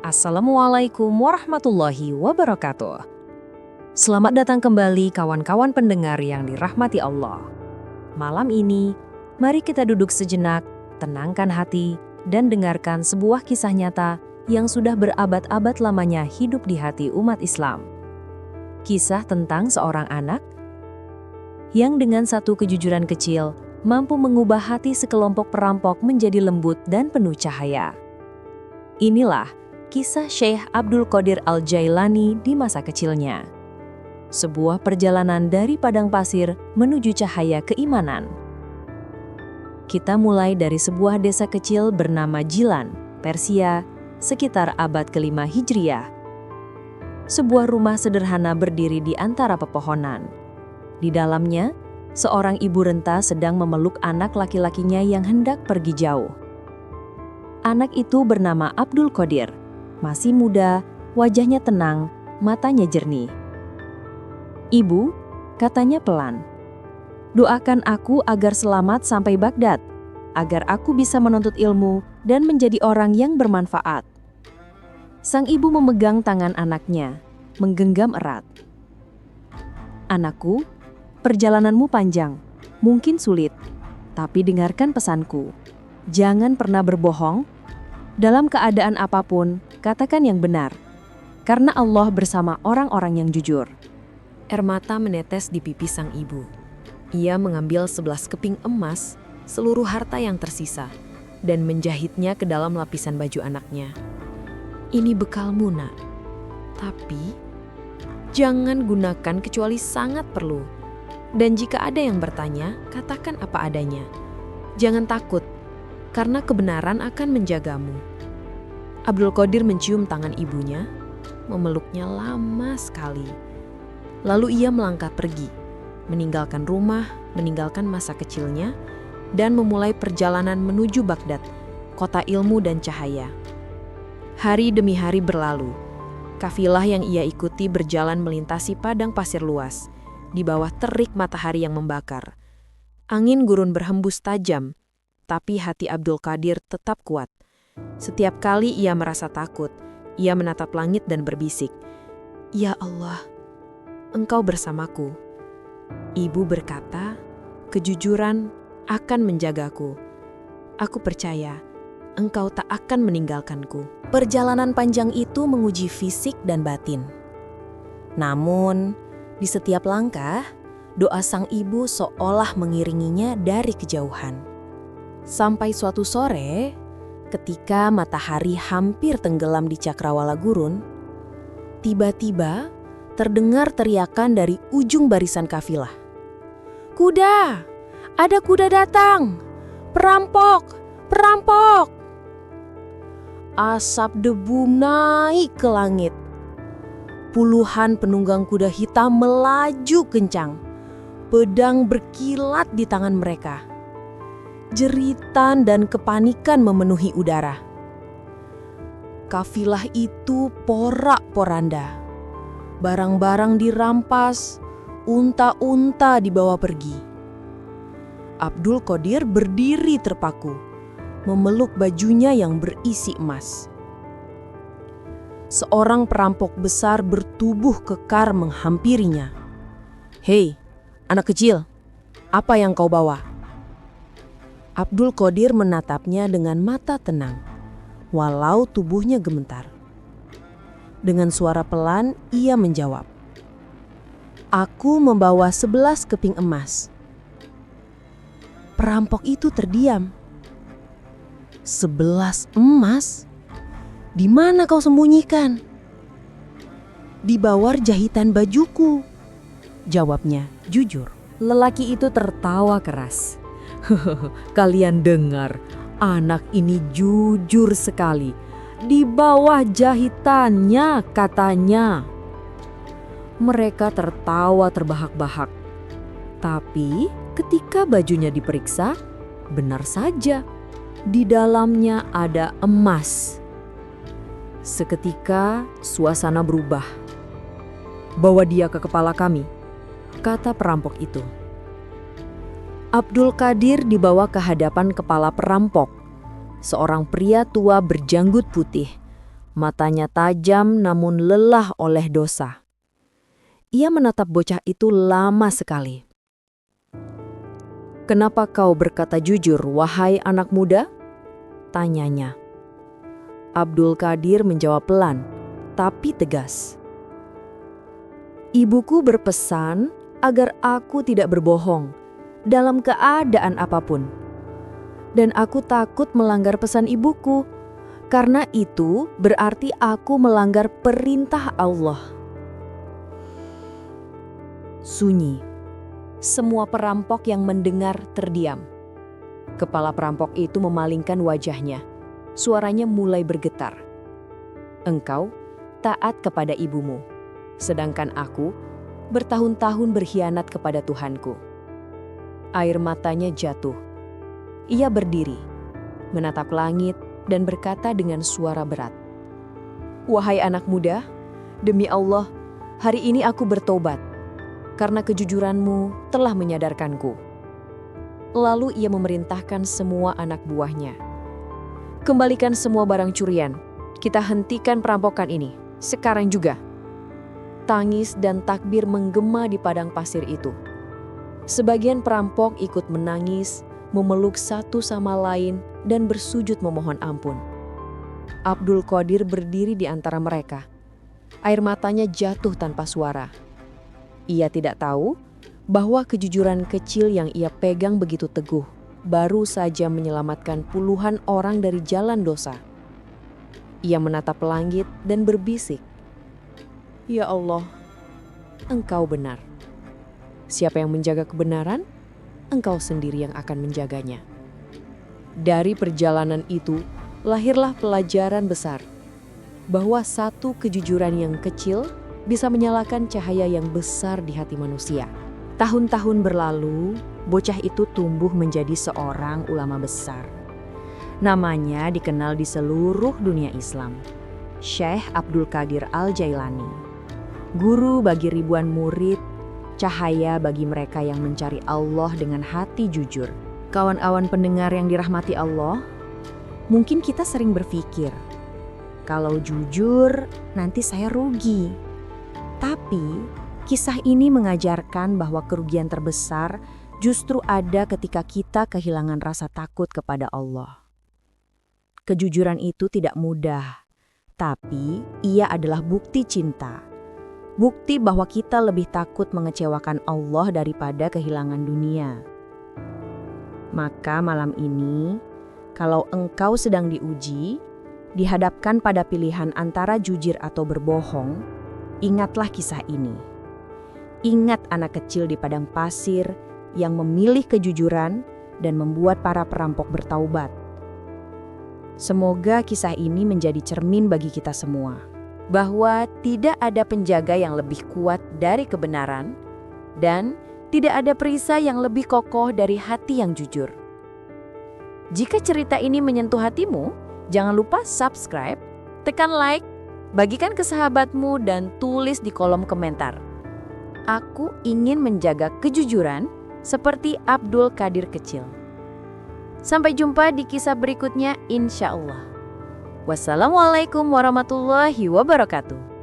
Assalamualaikum warahmatullahi wabarakatuh. Selamat datang kembali kawan-kawan pendengar yang dirahmati Allah. Malam ini, mari kita duduk sejenak, tenangkan hati, dan dengarkan sebuah kisah nyata yang sudah berabad-abad lamanya hidup di hati umat Islam. Kisah tentang seorang anak yang dengan satu kejujuran kecil mampu mengubah hati sekelompok perampok menjadi lembut dan penuh cahaya. Inilah kisah Syekh Abdul Qadir Al-Jailani di masa kecilnya. Sebuah perjalanan dari padang pasir menuju cahaya keimanan. Kita mulai dari sebuah desa kecil bernama Jilan, Persia, sekitar abad ke-5 Hijriah. Sebuah rumah sederhana berdiri di antara pepohonan. Di dalamnya, seorang ibu renta sedang memeluk anak laki-lakinya yang hendak pergi jauh. Anak itu bernama Abdul Qadir. Masih muda, wajahnya tenang, matanya jernih. "Ibu," katanya pelan, "doakan aku agar selamat sampai Baghdad, agar aku bisa menuntut ilmu dan menjadi orang yang bermanfaat." Sang ibu memegang tangan anaknya, menggenggam erat. "Anakku, perjalananmu panjang, mungkin sulit, tapi dengarkan pesanku. Jangan pernah berbohong. Dalam keadaan apapun, katakan yang benar, karena Allah bersama orang-orang yang jujur." Air mata menetes di pipi sang ibu. Ia mengambil 11 keping emas, seluruh harta yang tersisa, dan menjahitnya ke dalam lapisan baju anaknya. "Ini bekalmu, nak. Tapi, jangan gunakan kecuali sangat perlu. Dan jika ada yang bertanya, katakan apa adanya. Jangan takut, karena kebenaran akan menjagamu." Abdul Qadir mencium tangan ibunya, memeluknya lama sekali. Lalu ia melangkah pergi, meninggalkan rumah, meninggalkan masa kecilnya, dan memulai perjalanan menuju Baghdad, kota ilmu dan cahaya. Hari demi hari berlalu. Kafilah yang ia ikuti berjalan melintasi padang pasir luas, di bawah terik matahari yang membakar. Angin gurun berhembus tajam, tapi hati Abdul Qadir tetap kuat. Setiap kali ia merasa takut, ia menatap langit dan berbisik, "Ya Allah, Engkau bersamaku." Ibu berkata, "Kejujuran akan menjagaku. Aku percaya Engkau tak akan meninggalkanku." Perjalanan panjang itu menguji fisik dan batin. Namun, di setiap langkah, doa sang ibu seolah mengiringinya dari kejauhan. Sampai suatu sore, ketika matahari hampir tenggelam di cakrawala gurun, tiba-tiba terdengar teriakan dari ujung barisan kafilah. "Kuda! Ada kuda datang! Perampok! Perampok!" Asap debu naik ke langit. Puluhan penunggang kuda hitam melaju kencang. Pedang berkilat di tangan mereka. Jeritan dan kepanikan memenuhi udara. Kafilah itu porak-poranda. Barang-barang dirampas, unta-unta dibawa pergi. Abdul Qadir berdiri terpaku, memeluk bajunya yang berisi emas. Seorang perampok besar bertubuh kekar menghampirinya. "Hei, anak kecil, apa yang kau bawa?" Abdul Qadir menatapnya dengan mata tenang, walau tubuhnya gemetar. Dengan suara pelan, ia menjawab, "Aku membawa 11 keping emas." Perampok itu terdiam. "11 emas? Di mana kau sembunyikan?" "Di bawah jahitan bajuku," jawabnya jujur. Lelaki itu tertawa keras. "Kalian dengar, anak ini jujur sekali. Di bawah jahitannya, katanya." Mereka tertawa terbahak-bahak. Tapi ketika bajunya diperiksa, benar saja, di dalamnya ada emas. Seketika suasana berubah. "Bawa dia ke kepala kami," kata perampok itu. Abdul Qadir dibawa ke hadapan kepala perampok, seorang pria tua berjanggut putih, Matanya tajam namun lelah oleh dosa. Ia menatap bocah itu lama sekali. "Kenapa kau berkata jujur, wahai anak muda?" tanyanya. Abdul Qadir menjawab pelan, tapi tegas. "Ibuku berpesan agar aku tidak berbohong dalam keadaan apapun. Dan aku takut melanggar pesan ibuku, karena itu berarti aku melanggar perintah Allah." Sunyi. Semua perampok yang mendengar terdiam. Kepala perampok itu memalingkan wajahnya. Suaranya mulai bergetar. "Engkau taat kepada ibumu, sedangkan aku bertahun-tahun berkhianat kepada Tuhanku." Air matanya jatuh. Ia berdiri, menatap langit dan berkata dengan suara berat, "Wahai anak muda, demi Allah, hari ini aku bertobat, karena kejujuranmu telah menyadarkanku." Lalu ia memerintahkan semua anak buahnya, "Kembalikan semua barang curian, kita hentikan perampokan ini, sekarang juga." Tangis dan takbir menggema di padang pasir itu. Sebagian perampok ikut menangis, memeluk satu sama lain dan bersujud memohon ampun. Abdul Qadir berdiri di antara mereka. Air matanya jatuh tanpa suara. Ia tidak tahu bahwa kejujuran kecil yang ia pegang begitu teguh baru saja menyelamatkan puluhan orang dari jalan dosa. Ia menatap langit dan berbisik, "Ya Allah, Engkau benar. Siapa yang menjaga kebenaran, Engkau sendiri yang akan menjaganya." Dari perjalanan itu, lahirlah pelajaran besar, bahwa satu kejujuran yang kecil bisa menyalakan cahaya yang besar di hati manusia. Tahun-tahun berlalu, bocah itu tumbuh menjadi seorang ulama besar. Namanya dikenal di seluruh dunia Islam, Syekh Abdul Qadir Al-Jailani. Guru bagi ribuan murid, cahaya bagi mereka yang mencari Allah dengan hati jujur. Kawan-kawan pendengar yang dirahmati Allah, mungkin kita sering berpikir, kalau jujur nanti saya rugi. Tapi kisah ini mengajarkan bahwa kerugian terbesar justru ada ketika kita kehilangan rasa takut kepada Allah. Kejujuran itu tidak mudah, tapi ia adalah bukti cinta. Bukti bahwa kita lebih takut mengecewakan Allah daripada kehilangan dunia. Maka malam ini, kalau engkau sedang diuji, dihadapkan pada pilihan antara jujur atau berbohong, ingatlah kisah ini. Ingat anak kecil di padang pasir yang memilih kejujuran dan membuat para perampok bertaubat. Semoga kisah ini menjadi cermin bagi kita semua, bahwa tidak ada penjaga yang lebih kuat dari kebenaran dan tidak ada perisai yang lebih kokoh dari hati yang jujur. Jika cerita ini menyentuh hatimu, jangan lupa subscribe, tekan like, bagikan ke sahabatmu dan tulis di kolom komentar. Aku ingin menjaga kejujuran seperti Abdul Qadir kecil. Sampai jumpa di kisah berikutnya insya Allah. Wassalamualaikum warahmatullahi wabarakatuh.